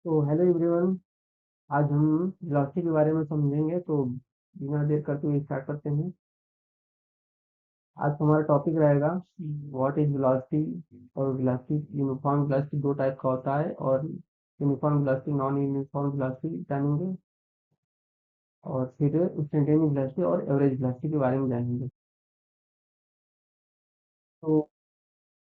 तो hello everyone. आज हम वेलोसिटी के बारे में समझेंगे, तो बिना देर करते हुए स्टार्ट करते हैं। आज हमारा टॉपिक रहेगा व्हाट इज वेलोसिटी। और वेलोसिटी, यूनिफॉर्म वेलोसिटी दो टाइप का होता है, और uniform velocity, non uniform velocity जानेंगे। और फिर इंस्टेंटेनियस वेलोसिटी और एवरेज वेलोसिटी के बारे में जानेंगे। तो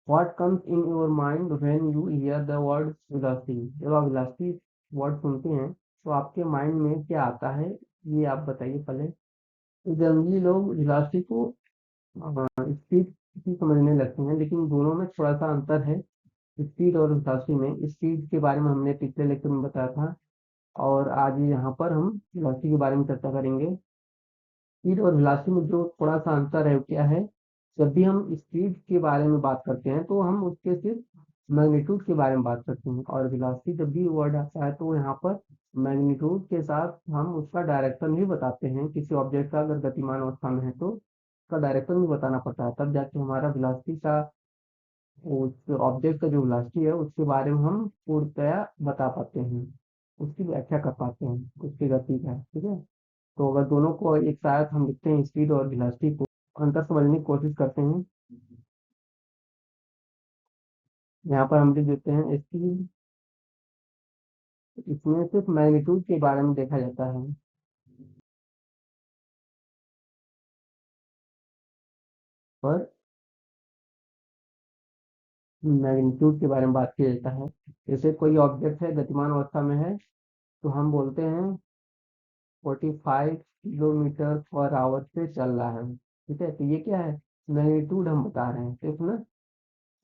what comes in your mind when you here the word velocity. जब आप वेलोसिटी वर्ड सुनते हैं तो आपके माइंड में क्या आता है, ये आप बताइए पहले। तो जनरली लोग वेलोसिटी को स्पीड ही समझने लगते हैं, लेकिन दोनों में थोड़ा सा अंतर है। स्पीड और वेलोसिटी में, स्पीड के बारे में हमने पिछले लेक्चर में बताया था, और आज यहाँ पर हम वेलोसिटी के बारे में चर्चा करेंगे। स्पीड और वेलोसिटी में जो थोड़ा सा अंतर है वो क्या है। जब भी हम स्पीड के बारे में बात करते हैं तो हम उसके सिर्फ मैग्नीट्यूड के बारे में बात करते हैं, और वेलोसिटी जब भी वर्ड आता है तो यहाँ पर मैग्नीट्यूड के साथ हम उसका डायरेक्शन भी बताते हैं। किसी ऑब्जेक्ट का अगर गतिमान अवस्था में है तो उसका डायरेक्शन भी बताना पड़ता है, तब जाके हमारा वेलोसिटी का, उस ऑब्जेक्ट का जो वेलोसिटी है उसके बारे में हम पूर्णतया बता पाते हैं, उसकी व्याख्या कर पाते हैं उसकी गति का। ठीक है। तो अगर दोनों को एक साथ हम लिखते हैं, स्पीड और वेलोसिटी को, अंतर समझने की कोशिश करते हैं। यहाँ पर हम लिख देते हैं स्पीड। इसमें सिर्फ मैग्नीट्यूड के बारे में देखा जाता है, पर मैग्नीट्यूड के बारे में बात किया जाता है। जैसे कोई ऑब्जेक्ट है, गतिमान अवस्था में है, तो हम बोलते हैं 45 किलोमीटर पर आवर से चल रहा है। ठीक है, तो ये क्या है, मैग्नीट्यूड हम बता रहे हैं सिर्फ ना।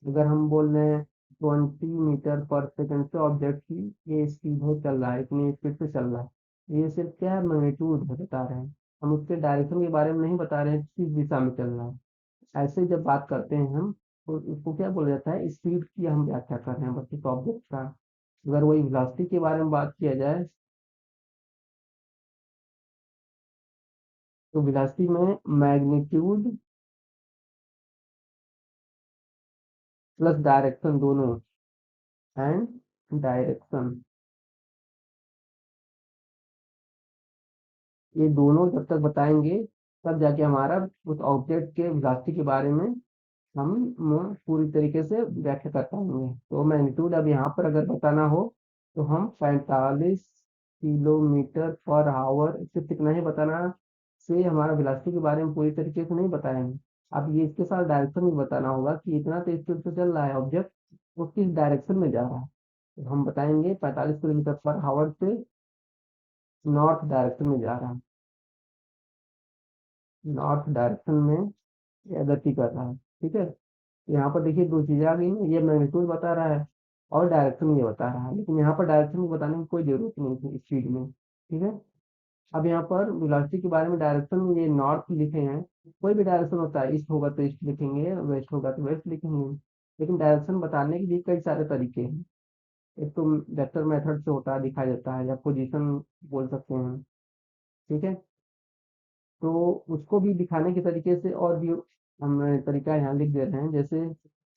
अगर हम बोल रहे हैं 20 मीटर पर सेकंड से ऑब्जेक्ट की ये स्पीड है, चल रहा है, इतनी स्पीड से चल रहा है, ये सिर्फ क्या है, मैग्नीट्यूड है बता रहे हैं। हम उसके डायरेक्शन के बारे में नहीं बता रहे हैं किस दिशा में चल रहा है। ऐसे जब बात करते हैं हम, तो इसको क्या बोला जाता है, स्पीड की हम व्याख्या कर रहे हैं बस इस ऑब्जेक्ट का। अगर वही वेलोसिटी के बारे में बात किया जाए, तो वेलोसिटी में मैग्नीट्यूड प्लस डायरेक्शन दोनों, एंड डायरेक्शन, ये दोनों जब तक बताएंगे तब जाके हमारा उस ऑब्जेक्ट के वेलोसिटी के बारे में हम पूरी तरीके से व्याख्या कर पाएंगे। तो मैग्नीट्यूड अब यहाँ पर अगर बताना हो तो हम 45 किलोमीटर पर आवर, सिर्फ इतना ही बताना से हमारा वेलोसिटी के बारे में पूरी तरीके से नहीं बताएंगे। अब ये इसके साथ डायरेक्शन भी बताना होगा कि इतना तो स्पीड से चल रहा है ऑब्जेक्ट, वो किस डायरेक्शन में जा रहा है। तो हम बताएंगे 45 किलोमीटर पर आवर से नॉर्थ डायरेक्शन में जा रहा है, नॉर्थ डायरेक्शन में यह गति कर रहा है। ठीक है, यहाँ पर देखिए दो चीजें आ गई ना, ये मैग्नीट्यूड बता रहा है और डायरेक्शन ये बता रहा है, लेकिन यहाँ पर डायरेक्शन को बताने की कोई जरूरत नहीं थी स्पीड में। ठीक है। अब यहाँ पर वेलोसिटी के बारे में डायरेक्शन ये नॉर्थ लिखे हैं। कोई भी डायरेक्शन होता है, ईस्ट होगा तो ईस्ट लिखेंगे, वेस्ट होगा तो वेस्ट लिखेंगे, लेकिन डायरेक्शन बताने के लिए कई सारे तरीके हैं। एक तो वेक्टर मेथड से होता है, दिखाया जाता है, या पोजीशन बोल सकते हैं। ठीक है, तो उसको भी दिखाने के तरीके से और भी हम तरीका यहाँ लिख दे रहे हैं। जैसे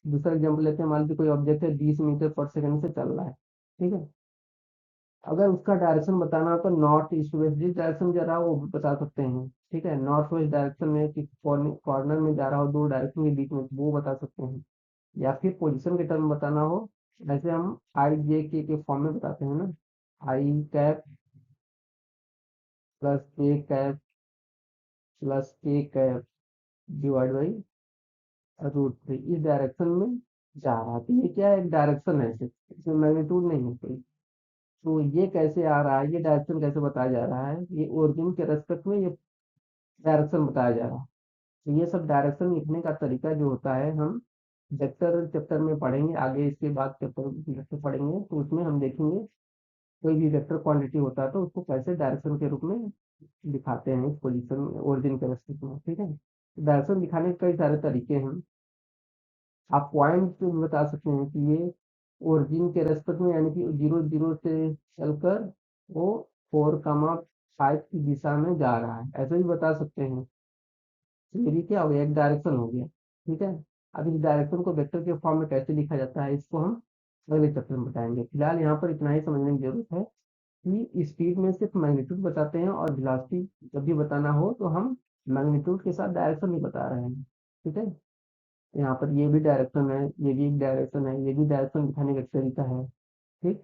दूसरा एग्जाम्पल लेते हैं, मान लीजिए कोई ऑब्जेक्ट है 20 मीटर पर सेकंड से चल रहा है। ठीक है, अगर उसका डायरेक्शन बताना हो तो नॉर्थ ईस्ट वेस्ट जिस डायरेक्शन जा रहा हो वो भी बता सकते हैं। ठीक है, नॉर्थ वेस्ट डायरेक्शन में कि कॉर्नर में जा रहा हो दो डायरेक्शन के बीच में, वो बता सकते हैं। या फिर पोजीशन के टर्म बताना हो, ऐसे हम आई जे के फॉर्म में बताते हैं ना, आई कैप प्लस के कैप प्लस के कैप डिवाइड बाई √3, इस डायरेक्शन में जा रहा है। तो ये क्या है, एक डायरेक्शन है सिर्फ, इसमें मैग्नीट्यूड नहीं है कोई। तो ये कैसे आ रहा है, ये डायरेक्शन कैसे बताया जा रहा है, ये ओरिजिन के रेस्पेक्ट में ये डायरेक्शन बताया जा रहा है। तो ये सब डायरेक्शन लिखने का तरीका जो होता है, हम वेक्टर चैप्टर में पढ़ेंगे आगे, इसके बाद चैप्टर पढ़ेंगे तो उसमें हम देखेंगे कोई भी वेक्टर क्वांटिटी होता है तो उसको कैसे डायरेक्शन के रूप में दिखाते हैं, इस पोजीशन ओरिजिन के रेस्पेक्ट में। ठीक है, डायरेक्शन दिखाने के कई सारे तरीके हैं। आप पॉइंट भी बता सकते हैं कि ये ओरिजिन के रेस्पेक्ट में, यानी कि 0 0 से चलकर वो 4 5 की दिशा में जा रहा है, ऐसे भी बता सकते हैं। तो ये क्या हो गया, एक डायरेक्शन हो गया। ठीक है, अब इस डायरेक्शन को वेक्टर के फॉर्म में कैसे लिखा जाता है, इसको हम अगले चैप्टर में बताएंगे। फिलहाल यहाँ पर इतना ही समझने की जरूरत है कि स्पीड में सिर्फ मैग्नीट्यूड बताते हैं, और वेलोसिटी जब भी बताना हो तो हम मैग्नीट्यूड के साथ डायरेक्शन भी बता रहे हैं। ठीक है, यहाँ पर ये भी डायरेक्शन है, ये भी एक डायरेक्शन है, ये भी डायरेक्शन दिखाने का एक तरीका है। ठीक,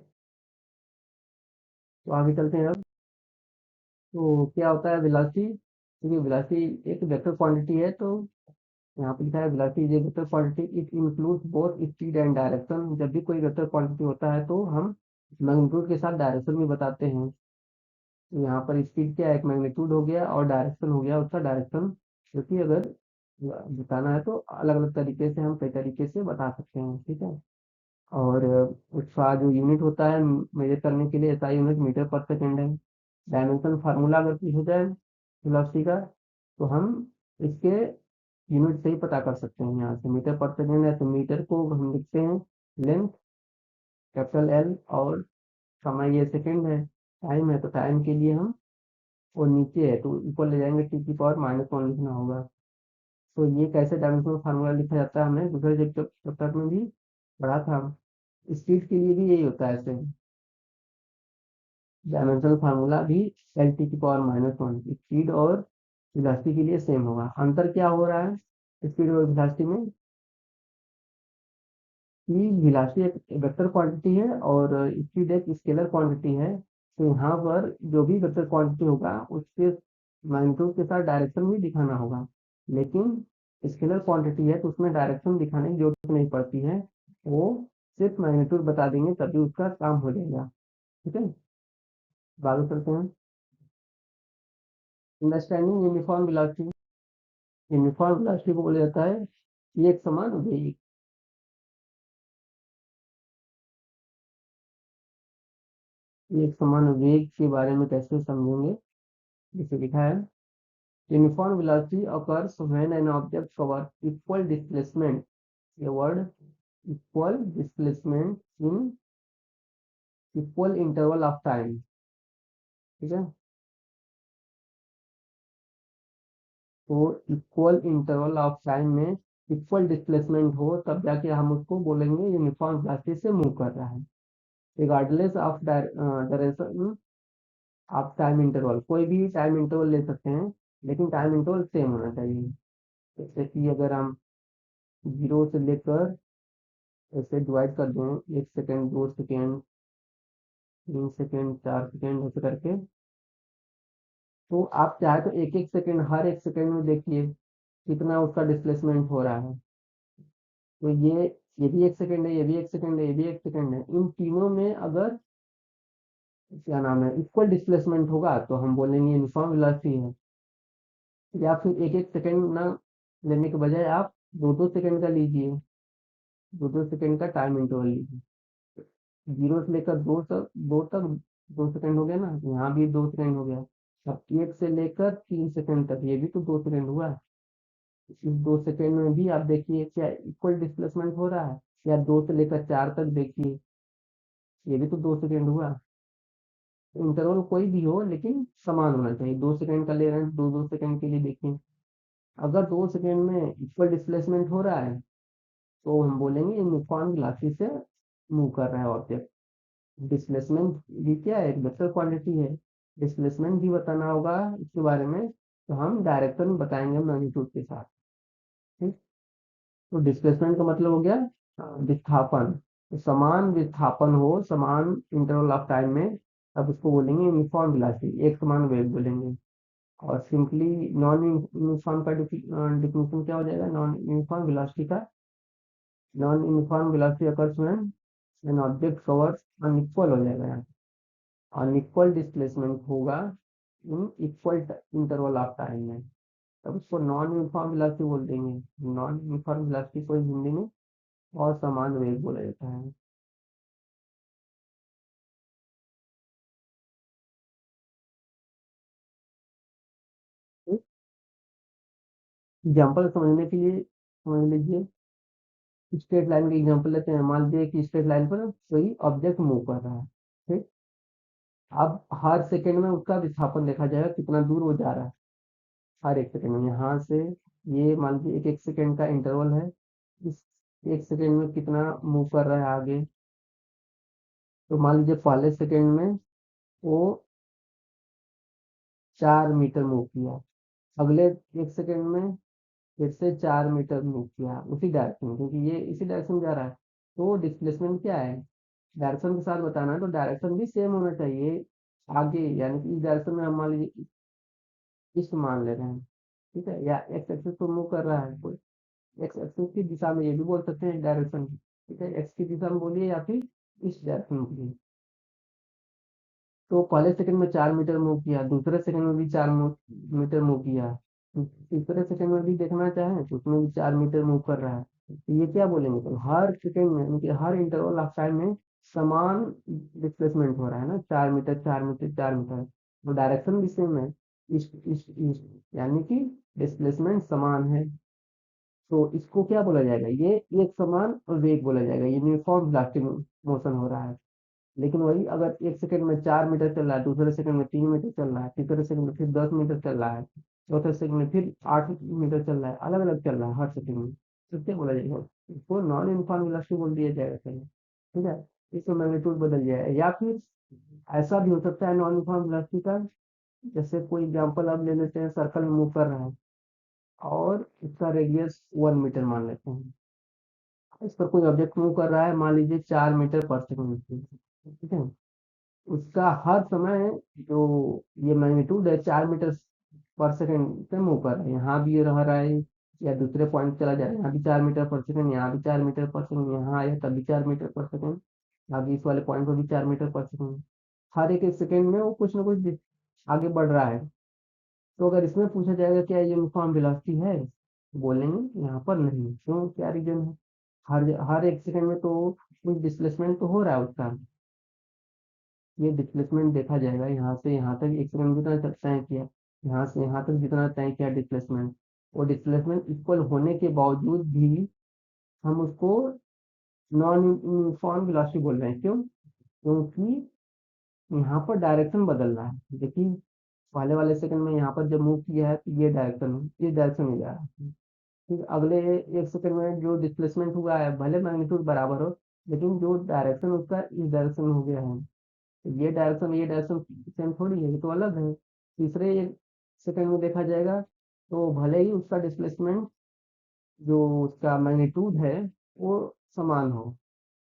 तो आगे चलते हैं अब। तो क्या होता है वेलोसिटी? क्योंकि वेलोसिटी एक वेक्टर क्वांटिटी है, तो यहाँ पे लिखा है velocity is a vector quantity, it includes both speed and direction. जब भी कोई वेक्टर क्वांटिटी होता है तो हम मैग्नीट्यूड के साथ डायरेक्शन भी बताते हैं। तो यहाँ पर स्पीड क्या है, एक मैग्नीट्यूड हो गया, और डायरेक्शन हो गया उसका डायरेक्शन, क्योंकि अगर बताना है तो अलग अलग तरीके से, हम कई तरीके से बता सकते हैं। ठीक है, और उसका जो यूनिट होता है मेजर करने के लिए, ऐसा यूनिट मीटर पर सेकेंड है। डायमेंशन फार्मूला अगर पूछा जाए वेलोसिटी का, तो हम इसके यूनिट से ही पता कर सकते हैं। यहाँ से मीटर पर सेकेंड है, तो मीटर को हम लिखते हैं लेंथ कैपिटल एल, और समय ये सेकेंड है, टाइम है तो टाइम के लिए हम, और नीचे है तो ऊपर ले जाएंगे टी की पावर -1 लिखना होगा। तो ये कैसे डायमेंशनल फार्मूला लिखा जाता है, हमने दूसरे चैप्टर में भी पढ़ा था। स्पीड के लिए भी यही होता है ऐसे, डायमेंशनल फार्मूला भी एल टी की पावर -1, स्पीड और वेलोसिटी के लिए सेम होगा। अंतर क्या हो रहा है स्पीड और वेलोसिटी में, कि वेलोसिटी एक वेक्टर क्वांटिटी है और स्पीड एक स्केलर क्वांटिटी है। तो यहाँ पर जो भी वेक्टर क्वांटिटी होगा उसके मैग्नीट्यूड के साथ डायरेक्शन भी दिखाना होगा, लेकिन स्केलर क्वांटिटी है तो उसमें डायरेक्शन दिखाने की जरूरत नहीं पड़ती है, वो सिर्फ मैग्नीट्यूड बता देंगे तभी उसका काम हो जाएगा। ठीक है, आगे चलते हैं। Understanding uniform velocity. Uniform velocity को बोला जाता है एक समान वेग। एक समान वेग के बारे में कैसे समझेंगे, जैसे लिखा है uniform velocity occurs when an object covers equal displacement, ये word equal displacement in equal interval of time। ठीक है, तो इक्वल इंटरवल ऑफ टाइम में इक्वल डिस्प्लेसमेंट हो तब जाके हम उसको बोलेंगे यूनिफॉर्म वेलोसिटी से मूव कर रहा है, regardless of direction of time interval. कोई भी टाइम इंटरवल ले सकते हैं, लेकिन टाइम इंटरवल सेम होना चाहिए। जैसे कि अगर हम 0 से लेकर ऐसे डिवाइड कर दें, 1 सेकेंड, 2 सेकेंड, 3 सेकेंड, 4 सेकेंड ऐसे करके, तो आप चाहे तो एक एक सेकेंड, हर एक सेकेंड में देखिए कितना उसका डिस्प्लेसमेंट हो रहा है। तो ये भी 1 सेकेंड है, ये भी 1 सेकेंड है, ये भी 1 सेकेंड है, इन तीनों में अगर क्या नाम है इक्वल डिस्प्लेसमेंट होगा तो हम बोलेंगे यूनिफॉर्म वेलोसिटी है। या फिर एक एक सेकेंड ना लेने के बजाय आप दो दो सेकेंड का लीजिए, दो दो सेकेंड का टाइम इंटरवल लीजिए। 0 से लेकर 2 तक 2 सेकेंड हो गया ना, यहाँ भी 2 सेकेंड हो गया। अब 1 से लेकर 3 सेकेंड तक, ये भी तो 2 सेकेंड हुआ। इस 2 सेकेंड में भी आप देखिए क्या इक्वल डिस्प्लेसमेंट हो रहा है, या 2 से लेकर 4 तक देखिए, ये भी तो 2 सेकेंड हुआ। इंटरवल कोई भी हो लेकिन समान होना चाहिए, 2 सेकेंड का ले रहे हैं, दो दो सेकेंड के लिए देखिए। अगर 2 सेकेंड में इक्वल डिस्प्लेसमेंट हो रहा है तो हम बोलेंगे यूनिफॉर्म वेलोसिटी से मूव कर रहा है ऑब्जेक्ट। डिस्प्लेसमेंट भी क्या है, एक वेक्टर क्वांटिटी है, डिस्प्लेसमेंट भी बताना होगा इसके बारे में, तो हम डायरेक्शन बताएंगे मैग्नीट्यूड के साथ। ठीक, तो डिस्प्लेसमेंट का मतलब हो गया विस्थापन। तो समान विस्थापन हो समान इंटरवल ऑफ टाइम में, तब उसको बोलेंगे यूनिफॉर्म वेलोसिटी, एक समान वेग बोलेंगे। और सिंपली नॉन यूनिफॉर्म का डिफिनेशन क्या हो जाएगा, नॉन यूनिफॉर्म वेलोसिटी का, non uniform velocity occurs when an object covers unequal हो जाएगा यहाँ, अनइक्वल डिस्प्लेसमेंट होगा in equal interval of time में, तब उसको नॉन यूनिफॉर्म वेलोसिटी बोल देंगे। नॉन यूनिफॉर्म वेलोसिटी को हिंदी में असमान वेग बोला जाता है। एग्जाम्पल समझने के लिए समझ लीजिए, स्ट्रेट लाइन का एग्जांपल लेते हैं। मान लीजिए कि स्ट्रेट लाइन पर कोई ऑब्जेक्ट मूव कर रहा है। ठीक, अब हर सेकंड में उसका विस्थापन देखा जाएगा कितना दूर वो जा रहा है, हर एक सेकंड में यहाँ से, ये मान लीजिए एक एक सेकंड का इंटरवल है, इस एक सेकंड में कितना मूव कर रहा है आगे, तो मान लीजिए पहले सेकंड में वो 4 मीटर मूव किया, अगले 1 सेकंड में फिर से 4 मीटर मूव किया उसी डायरेक्शन में, क्योंकि ये इसी डायरेक्शन में जा रहा है। तो डिस्प्लेसमेंट क्या है, डायरेक्शन के साथ बताना है तो डायरेक्शन भी सेम होना चाहिए आगे, यानी कि इस डायरेक्शन में हम मान लीजिए ईस्ट मान ले रहे हैं, ठीक है, या एक्स एक्सिस को मूव कर रहा है कोई, एक्स एक्सिस की दिशा में, ये भी बोल सकते हैं डायरेक्शन, ठीक है, एक्स की दिशा में बोलिए या फिर इस डायरेक्शन में बोलिए। तो पहले सेकंड में 4 मीटर मूव किया, दूसरे सेकंड में भी 4 मीटर मूव किया, तीसरे सेकंड में भी देखना चाहें तो उसमें भी 4 मीटर मूव कर रहा है। तो ये क्या बोलेंगे, तो हर सेकंड में, यानी कि हर इंटरवल ऑफ टाइम में समान डिस्प्लेसमेंट हो रहा है ना, 4 मीटर 4 मीटर 4 मीटर, तो डायरेक्शन भी सेम है, ईस्ट ईस्ट ईस्ट, यानी कि डिस्प्लेसमेंट समान है। तो इसको क्या बोला जाएगा, ये एक समान वेग बोला जाएगा, ये यूनिफॉर्म वेलोसिटी मोशन हो रहा है। लेकिन वही अगर 1 सेकंड में 4 मीटर चल रहा है, दूसरे सेकंड में 3 मीटर चल रहा है, तीसरे सेकंड में फिर 10 मीटर चल रहा है, चौथे सेकंड में फिर 8 मीटर चल रहा है, अलग अलग चल रहा है हर सेकंड में, तो क्या बोला जाएगा, इसको नॉन यूनिफॉर्म वेलोसिटी बोल दिया जाएगा पहले, ठीक है। इसमें मैग्नीट्यूड बदल जाएगा, या फिर ऐसा भी हो सकता है नॉन यूनिफॉर्म वेलोसिटी का, जैसे कोई एग्जाम्पल अब ले लेते हैं, सर्कल में मूव कर रहा है और इसका रेडियस 1 मीटर मान लेते हैं, इस पर कोई ऑब्जेक्ट मूव कर रहा है मान लीजिए 4 मीटर पर सेकंड, ठीक है, उसका हर समय जो ये मैग्नीट्यूड है 4 मीटर पर सेकंड से मूव कर रहा है, यहाँ भी ये रह रहा है या दूसरे पॉइंट चला जा रहा है, यहाँ भी 4 मीटर पर सेकंड, यहाँ भी 4 मीटर पर सेकंड, यहाँ आया तभी 4 मीटर पर सेकंड, अभी इस वाले पॉइंट पर भी 4 मीटर पर सेकंड, हर एक एक सेकंड में वो कुछ ना कुछ आगे बढ़ रहा है। तो अगर इसमें पूछा जाएगा क्या ये यूनिफॉर्म वेलोसिटी है, तो बोलेंगे यहाँ पर नहीं, क्यों, क्या रीजन है, हर हर एक सेकंड में तो कुछ डिस्प्लेसमेंट तो हो रहा है उसका, ये डिस्प्लेसमेंट देखा जाएगा, यहाँ से यहाँ तक 1 सेकंड में जितना तय किया, यहाँ से यहाँ तक जितना तय किया डिस्प्लेसमेंट, वो डिस्प्लेसमेंट इक्वल होने के बावजूद भी हम उसको नॉन यूनिफॉर्म वेलोसिटी बोल रहे हैं, क्यों, क्योंकि यहाँ पर डायरेक्शन बदल रहा है, देखिए पहले वाले सेकंड में यहाँ पर जब मूव किया है तो ये डायरेक्शन, इस डायरेक्शन में जा रहा है, ठीक, अगले 1 सेकंड में जो डिस्प्लेसमेंट हुआ है भले मैग्नीट्यूड बराबर हो, लेकिन जो डायरेक्शन उसका इस डायरेक्शन में हो गया है, ये डायरेक्शन सेम थोड़ी है, ये तो अलग है। तीसरे 1 सेकंड में देखा जाएगा तो भले ही उसका डिस्प्लेसमेंट जो उसका मैग्नीट्यूड है वो समान हो,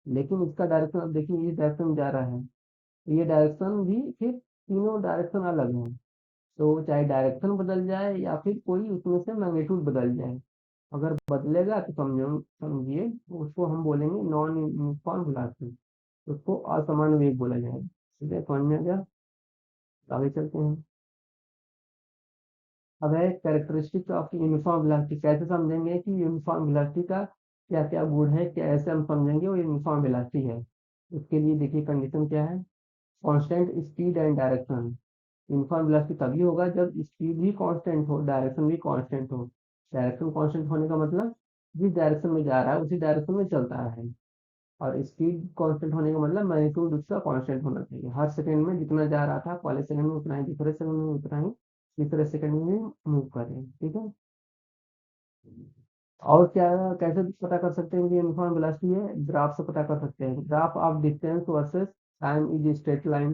लेकिन इसका डायरेक्शन अब देखिए इस डायरेक्शन में जा रहा है, तो ये डायरेक्शन भी फिर तीनों डायरेक्शन अलग हैं, तो चाहे डायरेक्शन बदल जाए या फिर कोई उसमें से मैग्नीट्यूड बदल जाए, अगर बदलेगा तो समझो समझिए उसको हम बोलेंगे नॉन यूनिफॉर्म वेलोसिटी, उसको असमान वेग बोला जाएगा, ठीक है, समझ में आ गया, आगे चलते हैं। अब है कैरेक्टरिस्टिक ऑफ यूनिफॉर्म वेलोसिटी, कैसे समझेंगे कि यूनिफॉर्म वेलोसिटी का क्या क्या गुण है, कैसे हम समझेंगे वो यूनिफॉर्म वेलोसिटी है। उसके लिए देखिए कंडीशन क्या है, constant speed and direction, uniform velocity तभी होगा जब स्पीड भी कांस्टेंट हो, डायरेक्शन भी कांस्टेंट हो, डायरेक्शन कांस्टेंट होने का मतलब जिस डायरेक्शन में जा रहा है उसी डायरेक्शन में चलता है, और स्पीड कांस्टेंट होने का मतलब मैग्नीट्यूड उसका कांस्टेंट होना चाहिए, हर सेकंड में जितना जा रहा था पहले सेकंड में उतना ही, दूसरे सेकंड में उतना ही, तीसरे सेकंड में मूव करें, ठीक है। और क्या, कैसे पता कर सकते हैं कि यूनिफॉर्म वेलोसिटी है, ग्राफ से पता कर सकते हैं, graph of distance versus time is straight line,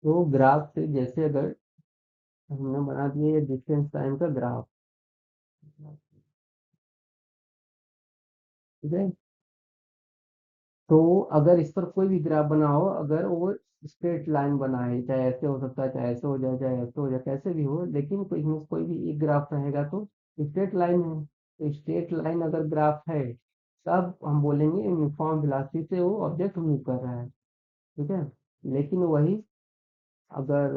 तो ग्राफ से जैसे अगर हमने बना दिया ये डिस्टेंस टाइम का ग्राफ, ठीक है, तो अगर इस पर कोई भी ग्राफ बना हो, अगर वो स्ट्रेट लाइन बना है, चाहे ऐसे हो सकता है, चाहे ऐसे हो जाए, चाहे ऐसे हो जाए, कैसे भी हो, लेकिन कोई इसमें कोई भी एक ग्राफ रहेगा तो स्ट्रेट लाइन है, तो स्ट्रेट लाइन अगर ग्राफ है तब हम बोलेंगे यूनिफॉर्म वेलोसिटी से वो ऑब्जेक्ट मूव कर रहा है, ठीक है। लेकिन वही अगर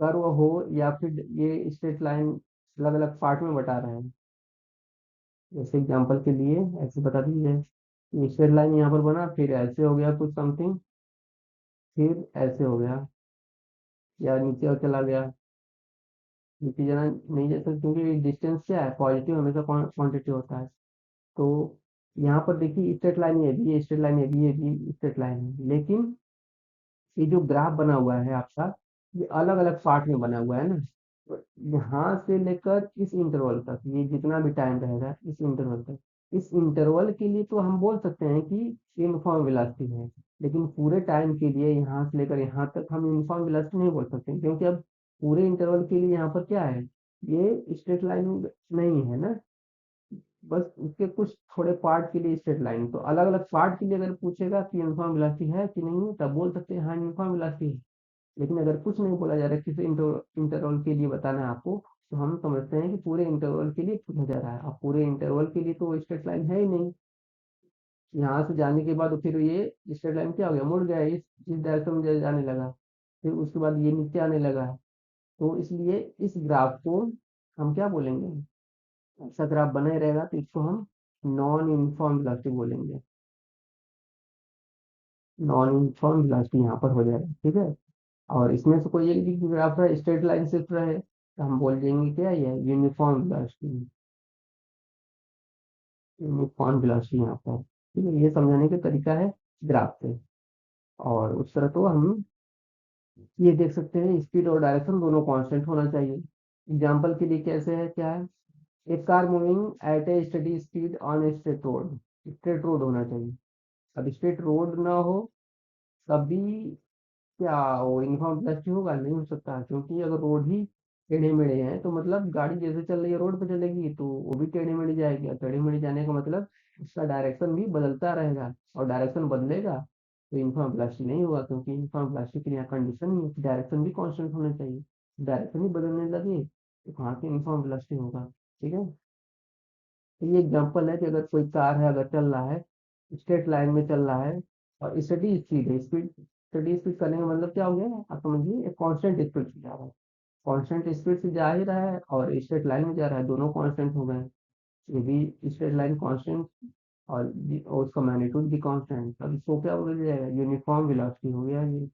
कर्व हो या फिर ये स्ट्रेट लाइन अलग अलग पार्ट में बता रहे हैं, जैसे एग्जांपल के लिए ऐसे बता दीजिए, ये स्ट्रेट लाइन यहाँ पर बना, फिर ऐसे हो गया कुछ समथिंग, फिर ऐसे हो गया, या नीचे और चला गया, नीचे जाना नहीं जा सकता क्योंकि डिस्टेंस क्या है, पॉजिटिव हमेशा क्वांटिटी होता है। तो यहाँ पर देखिए स्ट्रेट लाइन ये भी, ये स्ट्रेट लाइन ये भी स्ट्रेट लाइन है, लेकिन ये जो ग्राफ बना हुआ है आपका, ये अलग अलग पार्ट में बना हुआ है ना, तो यहाँ से लेकर इस इंटरवल तक, ये जितना भी टाइम रहेगा इस इंटरवल तक, इस इंटरवल के लिए तो हम बोल सकते हैं कि यूनिफॉर्म वेलोसिटी है, लेकिन पूरे टाइम के लिए यहाँ से लेकर यहाँ तक हम यूनिफॉर्म वेलोसिटी नहीं बोल सकते, क्योंकि अब पूरे इंटरवल के लिए यहाँ पर क्या है, ये स्ट्रेट लाइन नहीं है ना, बस उसके कुछ थोड़े पार्ट के लिए स्ट्रेट लाइन। तो अलग अलग पार्ट के लिए अगर पूछेगा कि यूनिफॉर्म वेलोसिटी है कि नहीं है, तब बोल सकते हैं हाँ यूनिफॉर्म वेलोसिटी है। लेकिन अगर कुछ नहीं बोला जा रहा है, किसी इंटरवल के लिए बताना है आपको, तो हम समझते हैं कि पूरे इंटरवल के लिए पूछा जा रहा है। अब पूरे इंटरवल के लिए तो स्ट्रेट लाइन है ही नहीं, यहाँ से जाने के बाद फिर ये स्ट्रेट लाइन क्या हो गया, मुड़ गया, इस डायरेक्शन में जाने लगा, फिर उसके बाद ये नीचे आने लगा। तो इसलिए इस ग्राफ को हम क्या बोलेंगे, ऐसा ग्राफ बना ही रहेगा तो इसको हम नॉन यूनिफॉर्म वेलोसिटी बोलेंगे। नॉन यूनिफॉर्म वेलोसिटी यहाँ पर हो जाएगा, ठीक है। और इसमें से कोई एक भी ग्राफ है स्ट्रेट लाइन सिर्फ रहे, तो हम बोल देंगे क्या ये यूनिफॉर्म वेलोसिटी। यूनिफॉर्म वेलोसिटी यहाँ पर, ठीक है। ये समझाने का तरीका है ग्राफ से। और उस तरह तो हम ये देख सकते हैं स्पीड और डायरेक्शन दोनों कांस्टेंट होना चाहिए। एग्जांपल के लिए कैसे है, क्या है, एक car moving at A study speed on a straight road. Straight road होना चाहिए। अब स्ट्रेट रोड ना हो तभी क्या वो यूनिफॉर्म वेलोसिटी होगा, नहीं हो सकता, क्योंकि अगर रोड ही टेढ़े मेढ़े हैं तो मतलब गाड़ी जैसे चल रही है रोड पे चलेगी तो वो भी टेढ़े मेढ़े जाएगी, और टेढ़े मेढ़े जाने का मतलब उसका डायरेक्शन भी बदलता रहेगा, और डायरेक्शन बदलेगा तो यूनिफॉर्म वेलोसिटी नहीं होगा, क्योंकि यूनिफॉर्म वेलोसिटी के लिए कंडीशन ही है डायरेक्शन भी कांस्टेंट होना चाहिए। डायरेक्शन ही बदलने लगे तो कहाँ से यूनिफॉर्म वेलोसिटी होगा, ठीक है। तो ये एग्जांपल है कि अगर कोई कार है, अगर चल रहा है स्ट्रेट लाइन में चल रहा है और स्टडी स्पीड है, स्टडी स्पीड करने का मतलब क्या हो गया, आप समझिए एक कांस्टेंट स्पीड से जा रहा है, कांस्टेंट स्पीड से जा ही रहा है और स्ट्रेट लाइन में जा रहा है, दोनों कांस्टेंट हो गए। ये भी स्ट्रेट लाइन कांस्टेंट और उसका मैग्नीट्यूड भी कांस्टेंट, अब इसको क्या बोला जाएगा, यूनिफॉर्म वेलोसिटी हो गया ये,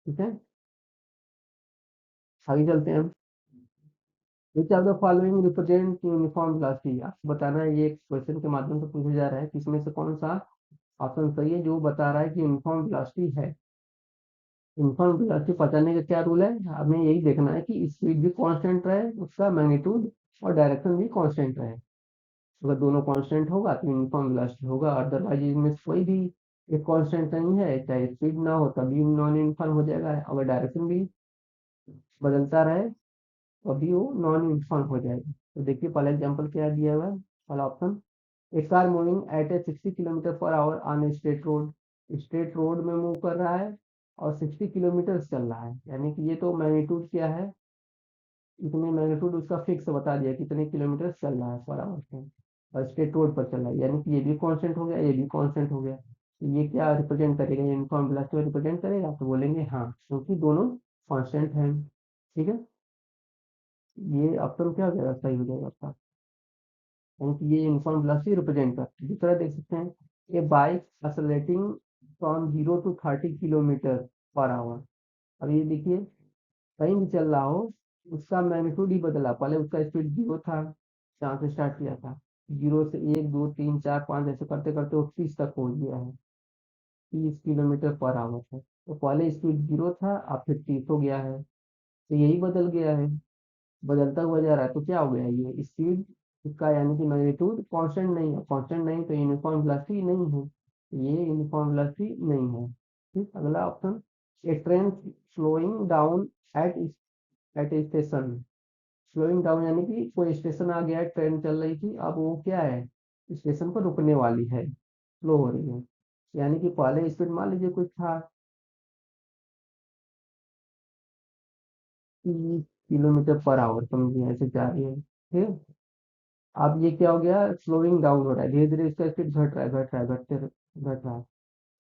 ठीक है। आगे चलते हैं। Which of the following represent uniform velocity, आपको बताना है, ये एक क्वेश्चन के माध्यम से पूछा जा रहा है कि इसमें से कौन सा ऑप्शन सही है जो बता रहा है कि यूनिफॉर्म वेलोसिटी है। यूनिफॉर्म वेलोसिटी पहचानने का क्या रूल है, हमें यही देखना है कि स्पीड भी कांस्टेंट रहे, उसका मैग्नीट्यूड और डायरेक्शन भी कांस्टेंट रहे। अगर दोनों कांस्टेंट होगा तो यूनिफॉर्म वेलोसिटी होगा, अदरवाइज इनमें से कोई भी एक कांस्टेंट नहीं है, चाहे स्पीड ना हो तभी नॉन यूनिफॉर्म हो जाएगा, अगर डायरेक्शन भी बदलता रहे तभी वो नॉन यूनिफॉर्म हो जाएगा। तो देखिए पहला एग्जाम्पल क्या दिया हुआ है, पहला option, A car moving at A 60 kilometre per hour on a straight road. Straight road में मूव कर रहा है और 60 किलोमीटर चल रहा है, यानी कि ये तो मैग्नीट्यूड क्या है, इतने मैग्नीट्यूड उसका फिक्स बता दिया कितने किलोमीटर चल रहा है पर आवर से, और स्ट्रेट रोड पर चल रहा है, यानी कि ये भी कांस्टेंट हो गया, ये भी कांस्टेंट हो गया। तो ये क्या रिप्रेजेंट करेगा, यूनिफॉर्म वेलोसिटी रिप्रेजेंट करेगा, तो बोलेंगे हाँ, क्योंकि दोनों कांस्टेंट हैं, ठीक है। ये ऑप्शन क्या हो जाएगा, सही हो जाएगा आपका, क्योंकि ये यूनिफॉर्म वेलोसिटी रिप्रेजेंट करता है। दूसरा देख सकते हैं, a bike accelerating from 0 to 30 kilometre per hour. अब ये देखिए कहीं भी चल रहा हो उसका मैग्नीट्यूड ही बदला, पहले उसका स्पीड 0 था जहाँ से स्टार्ट किया था, 0 से 1 2 3 4 5 ऐसे करते करते वो 30 तक पहुंच गया है, 30 किलोमीटर पर आवर है। तो पहले स्पीड 0 था, अब फिर 30 हो गया है, तो यही बदल गया है, बदलता हुआ जा रहा है, तो क्या हो गया ये स्पीड इसका, यानी कि मैग्नीट्यूड कांस्टेंट नहीं है, कांस्टेंट नहीं तो यूनिफॉर्म वेलोसिटी नहीं है, ये यूनिफॉर्म वेलोसिटी नहीं है। ठीक, अगला option, a train slowing down at at a station. Slowing down यानी कि कोई स्टेशन आ गया है, ट्रेन चल रही थी, अब वो क्या है, स्टेशन पर रुकने वाली है, स्लो हो रही है, यानी कि पहले स्पीड मान लीजिए कुछ था 30 किलोमीटर पर आवर, समझिए ऐसे जा रही है, ठीक। अब ये क्या हो गया, स्लोइंग डाउन हो रहा है, धीरे धीरे इसका स्पीड घट रहा है, घट रहा है, घट रहा है,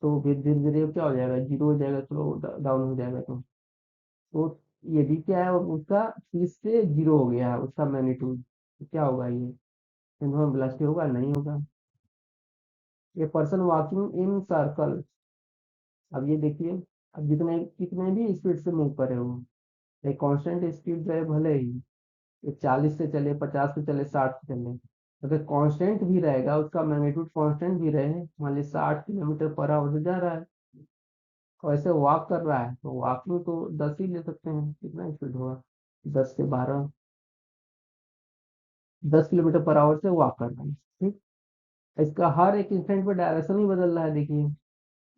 तो फिर धीरे धीरे क्या हो जाएगा, जीरो हो जाएगा, स्लो डाउन हो जाएगा। तो ये भी क्या है, उसका 30 से 0 हो गया है उसका मैग्नीट्यूड, तो क्या होगा ये, इन्होंने ब्लास्ट होगा, नहीं होगा। ये पर्सन वॉकिंग इन सर्कल, अब ये देखिए, अब जितने कितने भी स्पीड से मूव करे हो, एक कांस्टेंट स्पीड रहे भले ही, ये 40 से चले, 50 से चले, 60 से चले, अगर कांस्टेंट भी रहेगा, उसका मैग्नीट्यूड कांस्टेंट भी रहे, मान ली 60 किलोमीटर पर आवर से जा रहा है, और ऐसे वॉक कर रहा है, तो वॉकिंग तो 10 ही ले सकते हैं, कितना स्पीड होगा, 10 से 12, 10 किलोमीटर पर आवर से वॉक कर रहा है, ठीक। इसका हर एक इंस्टेंट पे डायरेक्शन ही बदल रहा है, देखिए।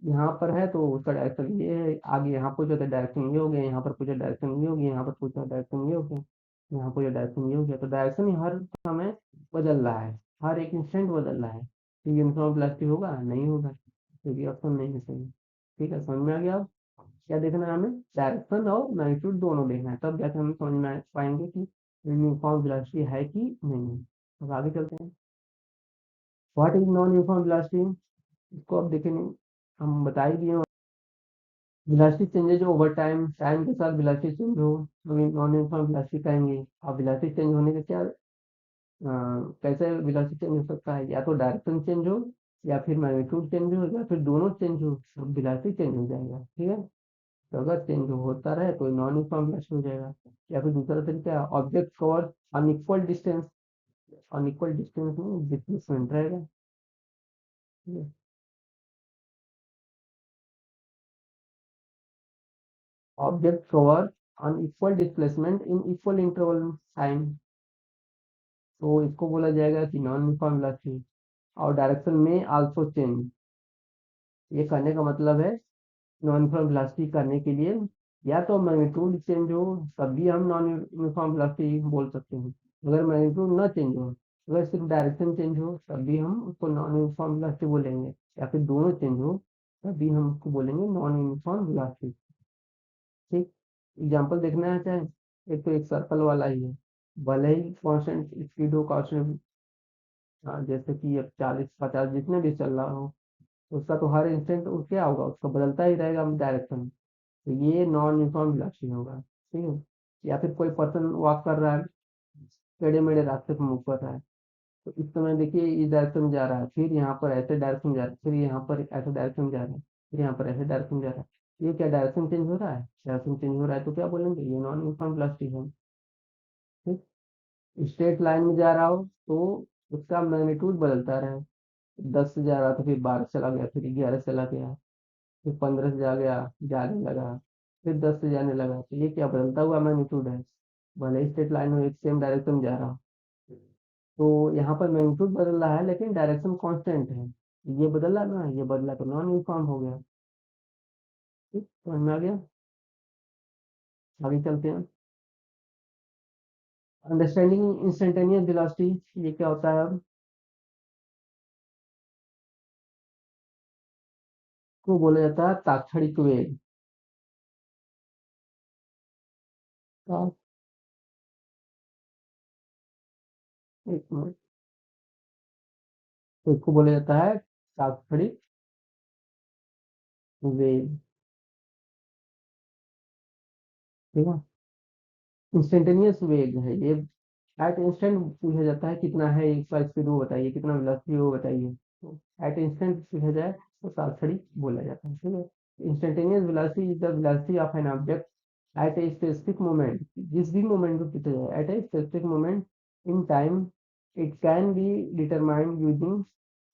यहाँ पर है तो उसका डायरेक्शन ये है, आगे यहाँ पहुंचा तो डायरेक्शन ये हो गया, यहाँ पर पहुंचा डायरेक्शन ये हो गया, यहाँ पर पहुंचा डायरेक्शन ये हो गया, यहाँ पहुंचा डायरेक्शन ये हो गया। तो डायरेक्शन ही हर समय बदल रहा है, हर एक इंस्टेंट बदल रहा है। तो यूनिफॉर्म वेलोसिटी होगा? नहीं होगा, क्योंकि ऑप्शन नहीं है सही। ठीक है, समझ में आ गया? अब क्या देखना है हमें? डायरेक्शन और मैग्नीट्यूड दोनों देखना है, तब जाके हम समझ में पाएंगे कि यूनिफॉर्म वेलोसिटी है कि नहीं है। अब आगे चलते हैं। What is non uniform velocity? इसको अब देखेंगे, हम बता ही दिए। Velocity changes over time, time के साथ वेलोसिटी चेंज हो तो नॉन यूनिफॉर्म वेलोसिटी कहेंगे। अब वेलोसिटी चेंज होने का क्या कैसे वेलोसिटी चेंज हो सकता है? या तो डायरेक्शन चेंज हो, या फिर मैग्नीट्यूड चेंज हो, या फिर दोनों चेंज हो, तो वेलोसिटी चेंज हो जाएगा, ठीक है। तो अगर चेंज होता रहे तो नॉन यूनिफॉर्म वेलोसिटी हो जाएगा। या फिर दूसरा तरीका, object cover unequal distance, unequal distance में डिस्प्लेसमेंट रहेगा, ठीक है। Object cover unequal displacement in equal interval time, तो इसको बोला जाएगा कि नॉन यूनिफॉर्म वेलोसिटी। और डायरेक्शन में आल्सो चेंज, ये कहने का मतलब है नॉन यूनिफॉर्म वेलोसिटी करने के लिए या तो मैग्नीट्यूड चेंज हो तब भी हम नॉन यूनिफॉर्म वेलोसिटी बोल सकते हैं। अगर मैग्नीट्यूड ना चेंज हो, अगर सिर्फ डायरेक्शन चेंज हो तब भी हम उसको नॉन यूनिफॉर्म वेलोसिटी बोलेंगे, या फिर दोनों चेंज हो तब भी हम उसको बोलेंगे नॉन यूनिफॉर्म वेलोसिटी, ठीक। एग्जाम्पल देखना है चाहे, एक तो एक सर्कल वाला ही है, भले ही कांस्टेंट स्पीड हो, कांस्टेंट जैसे कि अब 40 50 जितने भी चल रहा हो, उसका तो हर इंस्टेंट क्या होगा, उसका बदलता ही रहेगा डायरेक्शन। तो ये नॉन यूनिफॉर्म वेलोसिटी होगा, ठीक है। या फिर कोई पर्सन वॉक कर रहा है, टेढ़े मेढ़े रास्ते पर मूव कर रहा है, तो इस समय देखिए इस डायरेक्शन में जा रहा है, फिर यहाँ पर ऐसे डायरेक्शन जा रहा है, फिर यहाँ पर ऐसे डायरेक्शन जा रहा है, फिर यहाँ पर ऐसे डायरेक्शन जा रहा है। ये क्या डायरेक्शन चेंज हो रहा है? डायरेक्शन चेंज हो रहा है तो क्या बोलेंगे? ये नॉन यूनिफॉर्म वेलोसिटी है, ठीक। स्ट्रेट लाइन में जा रहा हो तो उसका मैग्नीट्यूड बदलता रहे, 10 से जा रहा था, फिर 12 चला गया, फिर 11 चला गया, फिर 15 से जा गया, जाने लगा, फिर 10 से जाने लगा। तो ये क्या बदलता हुआ मैग्नीट्यूड है, भले ही स्ट्रेट लाइन में एक सेम डायरेक्शन में जा रहा हो। तो यहाँ पर मैग्नीट्यूड बदल रहा है लेकिन डायरेक्शन कांस्टेंट है, ये बदला ना, ये बदला तो नॉन यूनिफॉर्म हो गया, ठीक। समझ में आ गया? आगे चलते हैं। अंडरस्टैंडिंग इंस्टेंटेनियस वेलोसिटी, ये क्या होता है? अब को बोला जाता है तात्क्षणिक वेग का। एक मिनट, तो इसको बोला जाता है तात्क्षणिक वेग, ठीक है। इंस्टेंटेनियस वेग है ये, एट इंस्टेंट पूछा जाता है कितना है इसका स्पीड वो बताइए, कितना वेलोसिटी वो बताइए। तो एट इंस्टेंट पूछा जाए तो तात्क्षणिक बोला जाता है, ठीक है। Instantaneous velocity is the velocity of an object at a specific moment, जिस भी मोमेंट को पूछा जाए at a specific moment in time, it can be determined using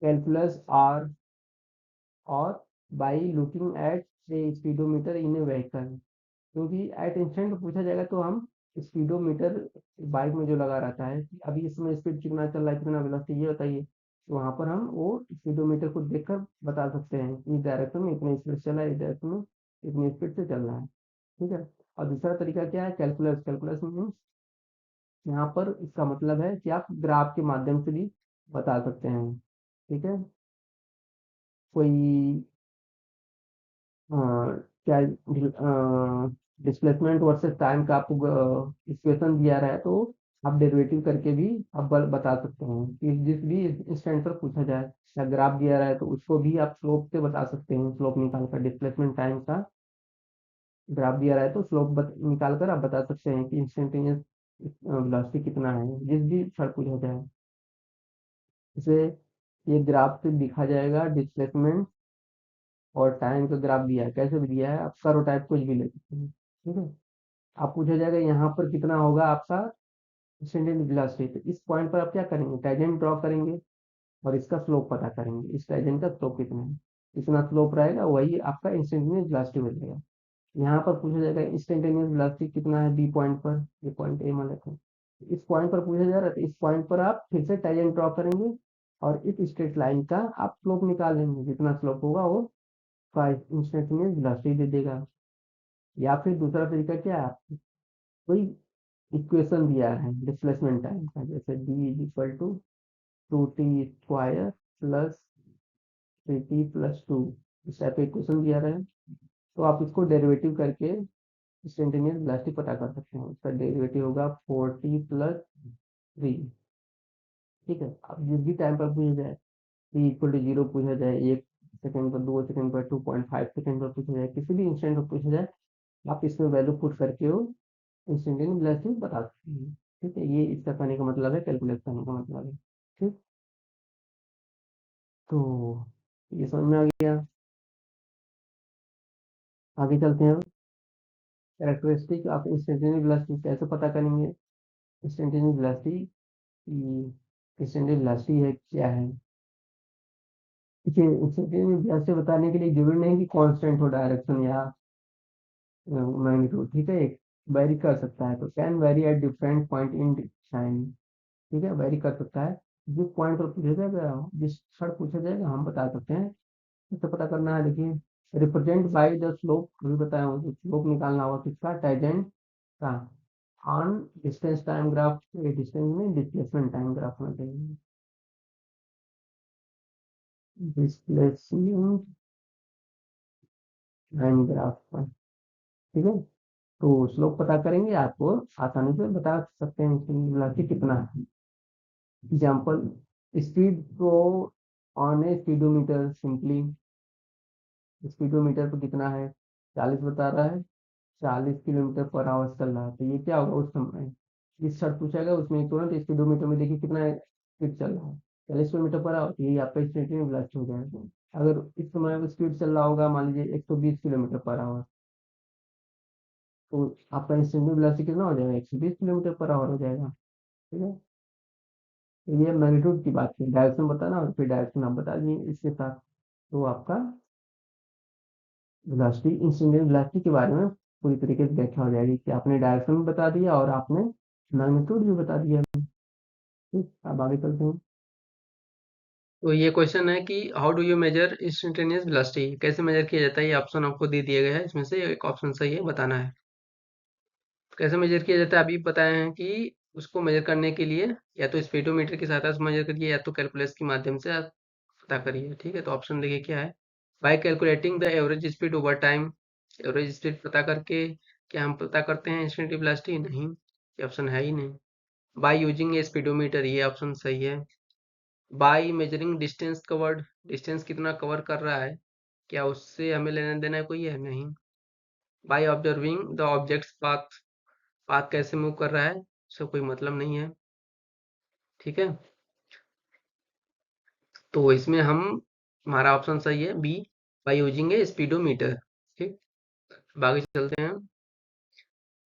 calculus और by looking at a speedometer in a vehicle. क्योंकि at instant पूछा जाएगा तो हम स्पीडोमीटर बाइक में जो लगा रहता है कि अभी इसमें स्पीड कितना चल रहा है, कितना वेलोसिटी ये बताइए, तो वहां पर हम वो स्पीडोमीटर को देखकर बता सकते हैं कि इस डायरेक्शन में इतनी स्पीड चल रहा है, इस डायरेक्शन में इतनी स्पीड से चल रहा है, ठीक है। और दूसरा तरीका क्या है? कैलकुलस, कैलकुलस मीन्स यहाँ पर इसका मतलब है कि आप ग्राफ के माध्यम से भी बता सकते हैं, ठीक है। कोई क्या डिस्प्लेसमेंट वर्सेस टाइम का आपको इक्वेशन दिया रहा है, तो आप डेरिवेटिव करके भी आप बता सकते हैं कि जिस भी इंस्टेंट पर पूछा जाए, या ग्राफ दिया रहा है तो उसको भी आप स्लोप से बता सकते हैं, स्लोप निकाल कर डिस्प्लेसमेंट टाइम का ग्राफ दिया रहा है तो स्लोप निकाल कर आप बता सकते हैं कि इंस्टेंटेनियस वेलोसिटी कितना है, जिस भी क्षण पूछा जाए। इसे ये ग्राफ से दिखा जाएगा, डिस्प्लेसमेंट और टाइम का ग्राफ दिया है, कैसे भी दिया है, आप कर्व टाइप कुछ भी ले सकते हैं, ठीक है। आप पूछा जाएगा यहाँ पर कितना होगा आपका इंस्टेंटेनियस वेलोसिटी, तो इस पॉइंट पर आप क्या करेंगे? टेंजेंट ड्रॉ करेंगे और इसका स्लोप पता करेंगे, इस टेंजेंट का स्लोप कितना है, इतना स्लोप रहेगा वही आपका इंस्टेंटेनियस वेलोसिटी हो जाएगा। यहाँ पर पूछा जाएगा इंस्टेंटेनियस वेलोसिटी कितना है बी पॉइंट पर, ये पॉइंट ए मान लेते हैं, इस पॉइंट पर पूछा जा रहा है, तो इस पॉइंट पर आप फिर से टेंजेंट ड्रॉ करेंगे और इस स्ट्रेट लाइन का आप स्लोप निकाल लेंगे, जितना स्लोप होगा वो इंस्टेंटेनियस वेलोसिटी दे देगा। या फिर दूसरा तरीका क्या है, कोई इक्वेशन दिया है डिस्प्लेसमेंट टाइम का, जैसे D is equal to T square plus 3t plus 2, इस टाइप का इक्वेशन दिया रहा है, तो आप इसको डेरिवेटिव करके इंस्टेंटेनियस वेलोसिटी पता कर सकते हैं। इसका डेरिवेटिव होगा 4t प्लस 3। ठीक है, अब जिस भी टाइम पर पूछा जाए, t इक्वल टू 0 पूछा जाए, 1 सेकेंड पर, 2 सेकेंड पर, 2.5 सेकेंड पर पूछा जाए, किसी भी इंस्टेंट पर पूछा जाए, आप इसमें वैल्यू पुट करके वो इंस्टेंटेनियस वेलोसिटी बता सकते हैं। ठीक है, ये इसका कहने का मतलब है, कैलकुलेट करने का मतलब है। ठीक, तो ये समझ में आ गया। आगे चलते हैं। कैरेक्टरिस्टिक ऑफ इंस्टेंटेनियस वेलोसिटी कैसे पता करेंगे? इंस्टेंटेनियस वेलोसिटी की इंस्टेंटेनियस वेलोसिटी है क्या है? देखिए, इंस्टेंटेनियस वेलोसिटी बताने के लिए जरूरी नहीं कि कांस्टेंट हो डायरेक्शन या मैग्नीट्यूड। ठीक है, एक वेरी कर सकता है, तो can very at different point in time. ठीक है, वेरी कर सकता है, जिस पॉइंट पर पूछा जाएगा, जिस क्षण पूछा जाएगा, हम बता सकते हैं। इससे पता करना है, देखिए, रिप्रेजेंट बाय द स्लोप, अभी बताया हूँ, स्लोप निकालना होगा किसका, टेंजेंट का, on distance time graph, distance में डिस्प्लेसमेंट टाइम ग्राफ में देंगे, डिस्प्लेसमेंट टाइम ग्राफ पर। ठीक है, तो स्लोप पता करेंगे, आपको आसानी से बता सकते हैं कि वेलोसिटी कितना है। एग्जाम्पल, स्पीड को on A speedometer, simply speedometer पर कितना है, 40 बता रहा है, 40 किलोमीटर पर आवर चल रहा है, तो ये क्या होगा, उस समय जिस शर्त पूछेगा उसमें तुरंत स्पीडोमीटर में देखिए कितना स्पीड चल रहा है, 40 किलोमीटर पर आवर, तो यही आपका इंस्टेंटेनियस वेलोसिटी हो जाएगा। अगर इस समय स्पीड चल रहा होगा, मान लीजिए 120 किलोमीटर पर आवर, तो आपका इंस्टेंटेनियस वेलोसिटी कितना हो जाएगा, 120 किलोमीटर पर आवर हो जाएगा। ठीक है, तो ये मैग्नीट्यूड की बात है, डायरेक्शन बताना और फिर डायरेक्शन आप बता दिए इसके साथ, तो आपका वेलोसिटी, इंस्टेंटेनियस वेलोसिटी के बारे में पूरी तरीके से व्याख्या हो जाएगी कि आपने डायरेक्शन भी बता दिया और आपने मैग्नीट्यूड भी बता दिया। ठीक, अब आगे चलते हैं। तो ये क्वेश्चन है कि how do you measure instantaneous velocity, कैसे मेजर किया जाता है, ये ऑप्शन आपको दे दिए गए हैं, इसमें से एक ऑप्शन सही है, बताना है। कैसे मेजर किया जाता है, अभी बताए हैं कि उसको मेजर करने के लिए या तो स्पीडोमीटर की सहायता से मेजर करिए, या तो कैलकुलस के माध्यम से आप पता करिए। ठीक है, तो ऑप्शन देखिए क्या है, bye calculating the average speed over time, average speed पता करके क्या हम पता करते हैं इंस्टेंटेनियस वेलोसिटी? नहीं, ये ऑप्शन है ही नहीं। बाय यूजिंग ए स्पीडोमीटर, ये ऑप्शन सही है। By measuring distance covered, distance कितना कवर कर रहा है, क्या उससे हमें लेना देना है कोई है? नहीं। By observing the objects path, path कैसे मूव कर रहा है, उससे कोई मतलब नहीं है। ठीक है, तो इसमें हम, हमारा ऑप्शन सही है B, by using a speedometer. ठीक, अब आगे चलते हैं।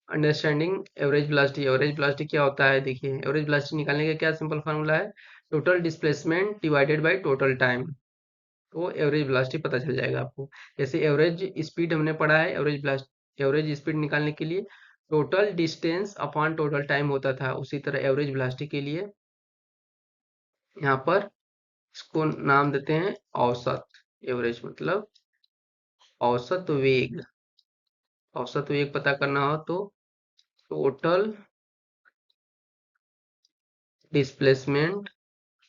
Understanding average velocity, average velocity क्या होता है? देखिए, एवरेज वेलोसिटी निकालने का क्या सिंपल फार्मूला है, total displacement divided by total time, तो एवरेज वेलोसिटी पता चल जाएगा आपको। जैसे एवरेज स्पीड हमने पढ़ा है, एवरेज स्पीड निकालने के लिए total distance upon total time होता था, उसी तरह एवरेज वेलोसिटी के लिए यहाँ पर इसको नाम देते हैं औसत। एवरेज मतलब औसत वेग, औसत वेग पता करना हो तो total displacement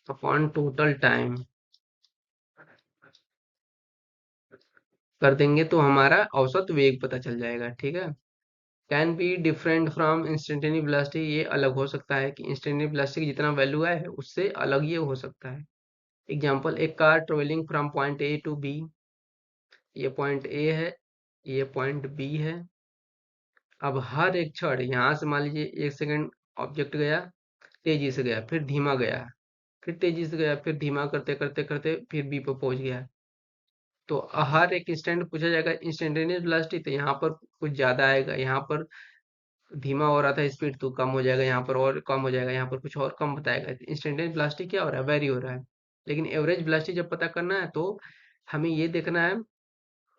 upon total time कर देंगे तो हमारा औसत वेग पता चल जाएगा। ठीक है, can be different from instantaneous velocity, ये अलग हो सकता है कि इंस्टेंटेनियस वेलोसिटी की जितना वैल्यू है उससे अलग ये हो सकता है। एग्जांपल, एक car travelling from point A to B, ये पॉइंट ए है, ये पॉइंट बी है। अब हर एक क्षण यहाँ से मान लीजिए 1 सेकंड ऑब्जेक्ट गया, तेजी से गया, फिर धीमा गया, फिर तेजी से गया, फिर धीमा करते करते करते फिर बी पर पहुंच गया, तो हर एक इंस्टेंट पूछा जाएगा इंस्टेंटेनियस वेलोसिटी, तो यहाँ पर कुछ ज्यादा आएगा, यहाँ पर धीमा हो रहा था स्पीड तो कम हो जाएगा, यहाँ पर और कम हो जाएगा, यहाँ पर कुछ और कम बताएगा। इंस्टेंटेनियस वेलोसिटी क्या हो रहा है, वेरी हो रहा है। लेकिन एवरेज वेलोसिटी जब पता करना है तो हमें ये देखना है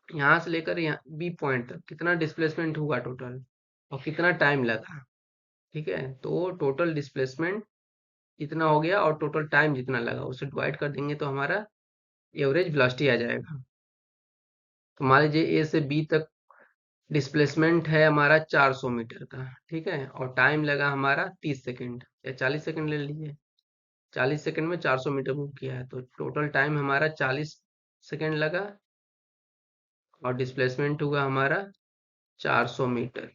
यहाँ से लेकर यहाँ बी पॉइंट तक कितना डिस्प्लेसमेंट हुआ टोटल और कितना टाइम लगा। ठीक है, तो टोटल डिस्प्लेसमेंट इतना हो गया और टोटल टाइम जितना लगा उसे डिवाइड कर देंगे तो हमारा एवरेज वेलोसिटी आ जाएगा। तो मान लीजिए ए से बी तक डिस्प्लेसमेंट है हमारा 400 मीटर का, ठीक है, और टाइम लगा हमारा 30 सेकंड या 40 सेकंड ले लीजिए। 40 सेकंड में 400 मीटर मूव किया है तो टोटल टाइम हमारा 40 सेकंड लगा और डिस्प्लेसमेंट हुआ हमारा 400 मीटर।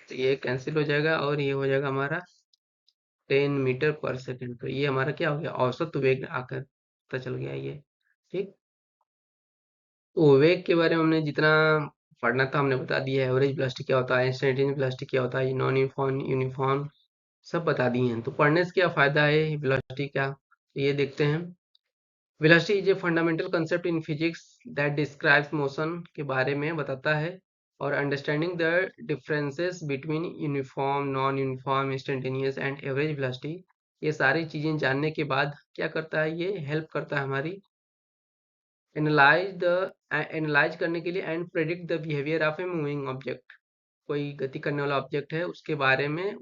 तो ये कैंसिल हो जाएगा और ये हो जाएगा हमारा 10 मीटर पर सेकंड। तो ये हमारा क्या हो गया, औसत वेग आकर पता चल गया ये। ठीक, तो वेग के बारे में हमने जितना पढ़ना था हमने बता दिया है। एवरेज वेलोसिटी क्या होता है, इंस्टेंटेनियस वेलोसिटी क्या होता है, नॉन यूनिफॉर्म यूनिफॉर्म सब बता दिए हैं। तो पढ़ने से क्या फायदा है, वेलोसिटी क्या, तो ये देखते हैं। Velocity is a fundamental concept in physics that describes motion के बारे में बताता है। और understanding the differences between uniform, non uniform, instantaneous and average velocity, ये सारी चीजें जानने के बाद क्या करता है, ये हेल्प करता है हमारी एनालाइज करने के लिए and predict the behaviour of a moving object. कोई गति करने वाला ऑब्जेक्ट है उसके बारे में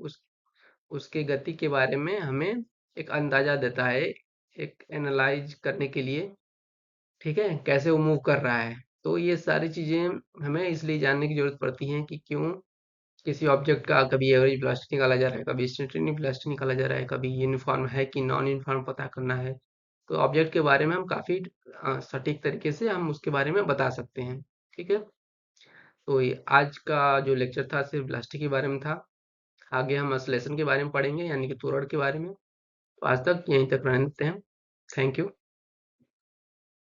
उसके गति के बारे में हमें एक अंदाजा देता है, एक एनालाइज करने के लिए, ठीक है, कैसे वो मूव कर रहा है। तो ये सारी चीजें हमें इसलिए जानने की जरूरत पड़ती है कि क्यों किसी ऑब्जेक्ट का कभी एवरेज वेलोसिटी निकाला जा रहा है, कभी इंस्टेंटेनियस वेलोसिटी निकाला जा रहा है, कभी यूनिफॉर्म है कि नॉन यूनिफॉर्म पता करना है। तो ऑब्जेक्ट के बारे में हम काफी सटीक तरीके से हम उसके बारे में बता सकते हैं। ठीक है, तो ये आज का जो लेक्चर था सिर्फ वेलोसिटी के बारे में था। आगे हम एक्सेलरेशन के बारे में पढ़ेंगे, यानी कि त्वरण के बारे में। तो आज तक यहीं तक रहने देते हैं। Thank you.